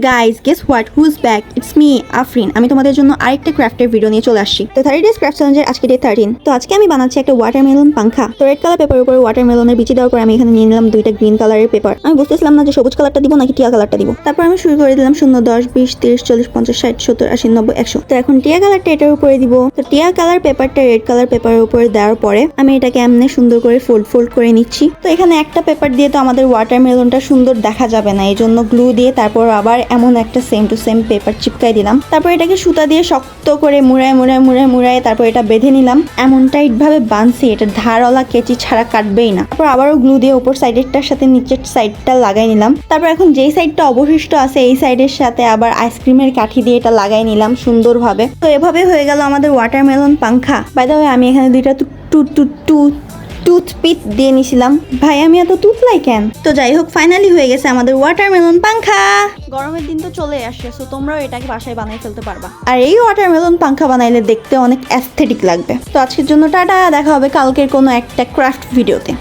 Guys guess what who's back it's me Afrin. আমি তোমাদের জন্য আরেকটা ক্রাফটের ভিডিও নিয়ে চলে আসছি। তো 30 ডেজ ক্রাফট চ্যালেঞ্জের আজকে ডে 13। তো আজকে আমি বানাচ্ছি একটা ওয়াটারমেলন পাংখা। তো রেড কালার পেপার উপরে ওয়াটারমেলনের বিচি দেওয়ার পর আমি এখানে নিয়ে নিলাম দুইটা গ্রিন কালারের পেপার। আমি বুঝতেছিলাম না যে সবুজ কালারটা দিব নাকি টিয়া কালারটা দিব। তারপর আমি শুরু করে দিলাম 0, 10, 20, 30, 40, 50, 60, 70, 80, 90, 100। তো এখন টিয়া কালারটা এটার উপরে দিব। তো টিয়া কালার পেপারটা রেড কালার পেপারের উপরে দেওয়ার পরে আমি এটাকে এমনি সুন্দর করে ফোল্ড করে নিচ্ছি। তো এখানে একটা পেপার দিয়ে তো আমাদের ওয়াটারমেলনটা সুন্দর দেখা যাবে না, এই জন্য গ্লু দিয়ে তারপর আবার এমন একটা সেম টু সেম পেপার চিপকাই দিলাম। তারপর এটাকে সুতা দিয়ে শক্ত করে মুড়ায় তারপর এটা বেঁধে নিলাম। এমন টাইট ভাবে বাঁধছি এটা ধারওয়ালা কেচি ছাড়া কাটবেই না। তারপর আবারও গ্লু দিয়ে উপর সাইডেরটার সাথে নিচের সাইডটা লাগাই নিলাম। তারপর এখন যেই সাইডটা অবশিষ্ট আছে এই সাইডের সাথে আবার আইসক্রিমের কাঠি দিয়ে এটা লাগাই নিলাম সুন্দরভাবে। তো এভাবে হয়ে গেল আমাদের ওয়াটারমেলন পাংখা। বাই দ্য ওয়ে আমি এখানে দুইটা টুথপিক দিয়ে নিছিলাম। ভাই আমি এত তুতলাই কেন? তো যাই হোক ফাইনালি হয়ে গেছে আমাদের ওয়াটারমেলন পাংখা। গরমের দিন তো চলে আসছে, সো তোমরাও এটাকে বাসায় বানিয়ে ফেলতে পারবা। আর এই ওয়াটারমেলন পাংখা বানাইলে দেখতে অনেক অ্যাস্থেটিক লাগবে। তো আজকের জন্য টাটা, দেখা হবে কালকের কোনো একটা ক্রাফট ভিডিওতে।